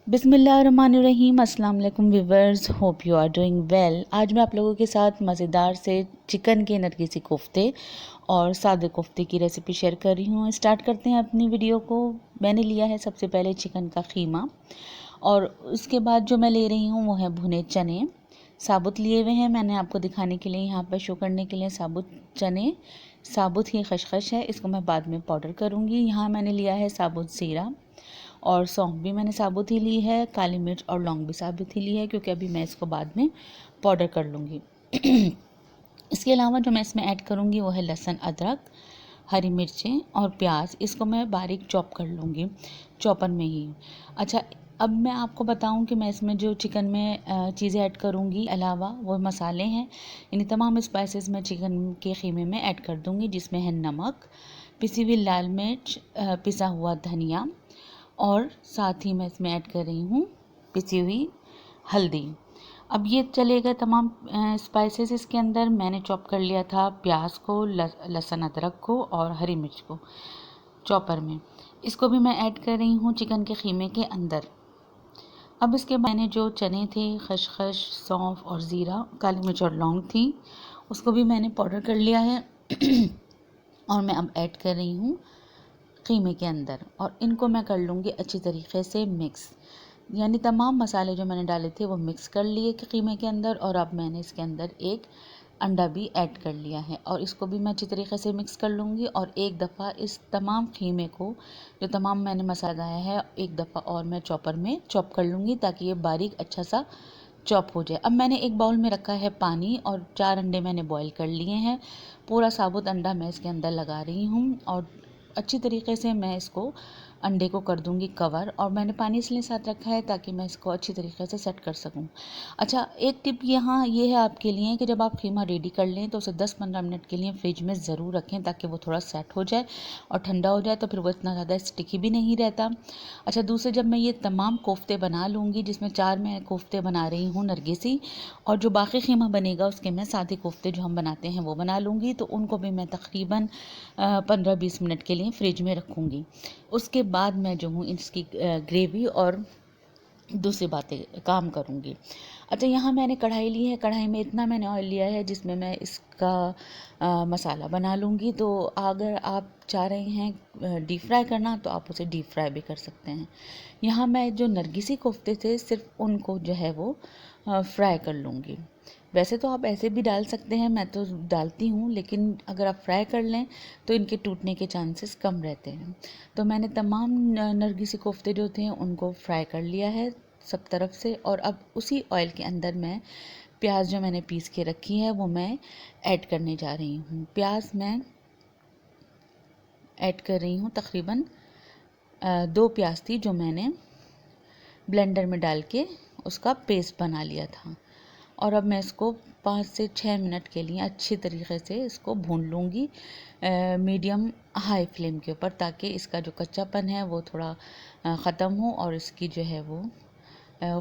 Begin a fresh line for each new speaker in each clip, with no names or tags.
बिस्मिल्लाहिर्रहमानिर्रहीम। अस्सलाम वालेकुम viewers, hope you are doing well. आज मैं आप लोगों के साथ मज़ेदार से चिकन के नरगिसी कोफ्ते और सादे कोफ्ते की रेसिपी शेयर कर रही हूँ। स्टार्ट करते हैं अपनी वीडियो को। मैंने लिया है सबसे पहले चिकन का ख़ीमा और उसके बाद जो मैं ले रही हूँ वो है भुने चने साबुत लिए हुए हैं। मैंने आपको दिखाने के लिए यहाँ पर शो करने के लिए साबुत चने, साबुत ही खशखश है, इसको मैं बाद में पाउडर करूँगी। यहाँ मैंने लिया है साबुत ज़ीरा और सौंफ भी मैंने साबुत ही ली है, काली मिर्च और लौंग भी साबुत ही ली है क्योंकि अभी मैं इसको बाद में पाउडर कर लूँगी। इसके अलावा जो मैं इसमें ऐड करूँगी वो है लहसुन, अदरक, हरी मिर्चें और प्याज। इसको मैं बारीक चॉप कर लूँगी चॉपर में ही। अच्छा, अब मैं आपको बताऊं कि मैं इसमें जो चिकन में चीज़ें ऐड करूँगी अलावा वो मसाले हैं। इन्हीं तमाम स्पाइसेस मैं चिकन के ख़ीमे में ऐड कर दूँगी, जिसमें है नमक, पिसी हुई लाल मिर्च, पिसा हुआ धनिया और साथ ही मैं इसमें ऐड कर रही हूँ पिसी हुई हल्दी। अब ये चलेगा तमाम स्पाइसेस। इसके अंदर मैंने चॉप कर लिया था प्याज को, लहसुन अदरक को और हरी मिर्च को चॉपर में। इसको भी मैं ऐड कर रही हूँ चिकन के ख़ीमे के अंदर। अब इसके बाद मैंने जो चने थे, खसखस, सौंफ और ज़ीरा, काली मिर्च और लौंग थी, उसको भी मैंने पाउडर कर लिया है और मैं अब ऐड कर रही हूँ क़ीमे के अंदर और इनको मैं कर लूँगी अच्छी तरीके से मिक्स। यानी तमाम मसाले जो मैंने डाले थे वो मिक्स कर लिए क़ीमे के अंदर और अब मैंने इसके अंदर एक अंडा भी ऐड कर लिया है और इसको भी मैं अच्छी तरीके से मिक्स कर लूँगी और एक दफ़ा इस तमाम क़ीमे को, जो तमाम मैंने मसाला डाला है, एक दफ़ा और मैं चॉपर में चॉप कर लूँगी ताकि ये बारीक अच्छा सा चॉप हो जाए। अब मैंने एक बाउल में रखा है पानी और 4 अंडे मैंने बॉईल कर लिए हैं। पूरा साबुत अंडा मैं इसके अंदर लगा रही हूँ और अच्छी तरीके से मैं इसको अंडे को कर दूंगी कवर। और मैंने पानी इसलिए साथ रखा है ताकि मैं इसको अच्छी तरीके से सेट कर सकूं। अच्छा, एक टिप यहाँ ये है आपके लिए कि जब आप ख़ीमा रेडी कर लें तो उसे 10-15 मिनट के लिए फ्रिज में ज़रूर रखें ताकि वो थोड़ा सेट हो जाए और ठंडा हो जाए, तो फिर वो इतना ज़्यादा स्टिकी भी नहीं रहता। अच्छा, दूसरे जब मैं ये तमाम कोफ्ते बना लूँगी, जिसमें 4 मैं कोफ्ते बना रही हूँ नरगिसी और जो बाकी ख़ीमा बनेगा उसके मैं सादे कोफ्ते जो हम बनाते हैं वो बना लूँगी, तो उनको भी मैं तकरीबन 15-20 मिनट के लिए फ्रिज में रखूँगी। उसके बाद मैं जो हूँ इसकी ग्रेवी और दूसरी बातें काम करूँगी। अच्छा, यहाँ मैंने कढ़ाई ली है। कढ़ाई में इतना मैंने ऑयल लिया है जिसमें मैं इसका मसाला बना लूँगी। तो अगर आप चाह रहे हैं डीप फ्राई करना तो आप उसे डीप फ्राई भी कर सकते हैं। यहाँ मैं जो नरगिसी कोफ्ते थे सिर्फ उनको जो है वो फ्राई कर लूँगी। वैसे तो आप ऐसे भी डाल सकते हैं, मैं तो डालती हूँ, लेकिन अगर आप फ्राई कर लें तो इनके टूटने के चांसेस कम रहते हैं। तो मैंने तमाम नरगिसी कोफ्ते जो थे उनको फ्राई कर लिया है सब तरफ से और अब उसी ऑयल के अंदर मैं प्याज जो मैंने पीस के रखी है वो मैं ऐड करने जा रही हूँ। प्याज मैं ऐड कर रही हूँ, तकरीबन 2 प्याज थी जो मैंने ब्लेंडर में डाल के उसका पेस्ट बना लिया था। और अब मैं इसको 5 से 6 मिनट के लिए अच्छी तरीके से इसको भून लूँगी मीडियम हाई फ्लेम के ऊपर, ताकि इसका जो कच्चापन है वो थोड़ा ख़त्म हो और इसकी जो है वो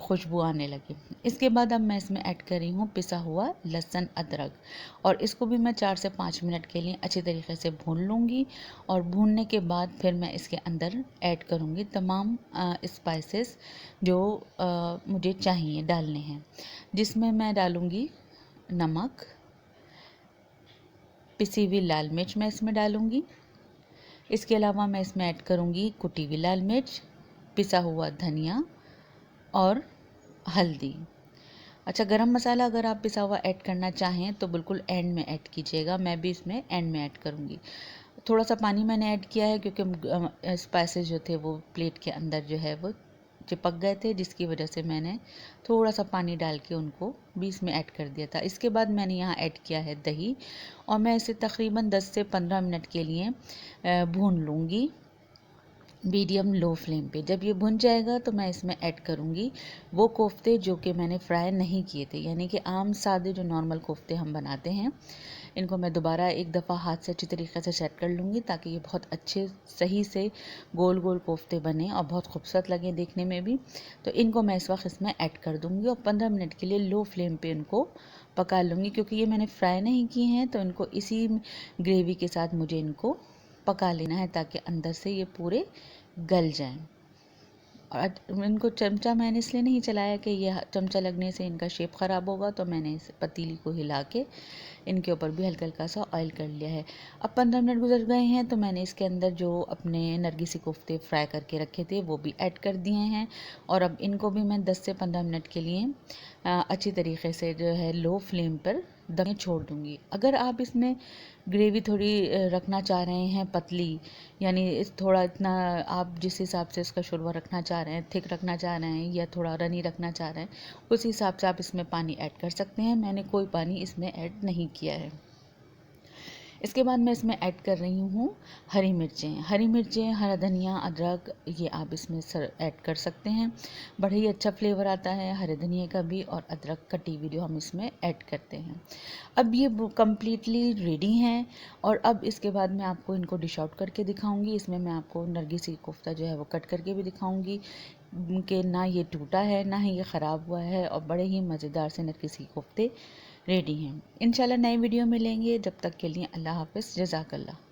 खुशबू आने लगे। इसके बाद अब मैं इसमें ऐड कर रही हूँ पिसा हुआ लहसुन, अदरक और इसको भी मैं 4 से 5 मिनट के लिए अच्छी तरीके से भून लूँगी। और भूनने के बाद फिर मैं इसके अंदर ऐड करूँगी तमाम स्पाइसेस जो मुझे चाहिए डालने हैं, जिसमें मैं डालूँगी नमक, पिसी हुई लाल मिर्च मैं इसमें डालूँगी। इसके अलावा मैं इसमें ऐड करूँगी कुटी हुई लाल मिर्च, पिसा हुआ धनिया और हल्दी। अच्छा, गरम मसाला अगर आप पिसा हुआ ऐड करना चाहें तो बिल्कुल एंड में ऐड कीजिएगा, मैं भी इसमें एंड में ऐड करूँगी। थोड़ा सा पानी मैंने ऐड किया है क्योंकि स्पाइसेस जो थे वो प्लेट के अंदर जो है वो चिपक गए थे, जिसकी वजह से मैंने थोड़ा सा पानी डाल के उनको भी इसमें ऐड कर दिया था। इसके बाद मैंने यहाँ ऐड किया है दही और मैं इसे तकरीबन 10 से 15 मिनट के लिए भून लूँगी मीडियम लो फ्लेम पे। जब ये भुन जाएगा तो मैं इसमें ऐड करूँगी वो कोफ्ते जो कि मैंने फ्राई नहीं किए थे, यानी कि आम सादे जो नॉर्मल कोफ्ते हम बनाते हैं, इनको मैं दोबारा एक दफ़ा हाथ से अच्छी तरीके से सेट कर लूँगी ताकि ये बहुत अच्छे सही से गोल गोल कोफ्ते बने और बहुत खूबसूरत लगे देखने में भी। तो इनको मैं इस वक्त इसमें ऐड कर दूँगी और 15 मिनट के लिए लो फ्लेम पे इनको पका लूँगी, क्योंकि ये मैंने फ्राई नहीं किए हैं तो इनको इसी ग्रेवी के साथ मुझे इनको पका लेना है ताकि अंदर से ये पूरे गल जाएं। और इनको चमचा मैंने इसलिए नहीं चलाया कि यह चमचा लगने से इनका शेप ख़राब होगा, तो मैंने इस पतीली को हिला के इनके ऊपर भी हल्का हल्का सा ऑयल कर लिया है। अब 15 मिनट गुजर गए हैं, तो मैंने इसके अंदर जो अपने नरगिसी कोफ्ते फ्राई करके रखे थे वो भी ऐड कर दिए हैं। और अब इनको भी मैं 10 से 15 मिनट के लिए अच्छी तरीके से जो है लो फ्लेम पर दम छोड़ दूँगी। अगर आप इसमें ग्रेवी थोड़ी रखना चाह रहे हैं पतली, यानी थोड़ा इतना आप जिस हिसाब से इसका शोरबा रखना चाह रहे हैं, थिक रखना चाह रहे हैं या थोड़ा रनी रखना चाह रहे हैं, उस हिसाब से आप इसमें पानी ऐड कर सकते हैं। मैंने कोई पानी इसमें ऐड नहीं किया है। इसके बाद मैं इसमें ऐड कर रही हूँ हरी मिर्चें, हरा धनिया, अदरक, ये आप इसमें ऐड कर सकते हैं। बड़ा ही अच्छा फ्लेवर आता है हरे धनिया का भी, और अदरक कटी हुई जो हम इसमें ऐड करते हैं। अब ये कम्प्लीटली रेडी हैं, और अब इसके बाद मैं आपको इनको डिश आउट करके दिखाऊंगी। इसमें मैं आपको नरगिसी कोफ्ता जो है वो कट करके भी दिखाऊंगी कि ना ये टूटा है ना ही ये ख़राब हुआ है, और बड़े ही मज़ेदार से नरगिसी कोफ्ते रेडी हैं। इंशाल्लाह नई वीडियो में मिलेंगे, जब तक के लिए अल्लाह हाफ़िज़, जज़ाकल्लाह।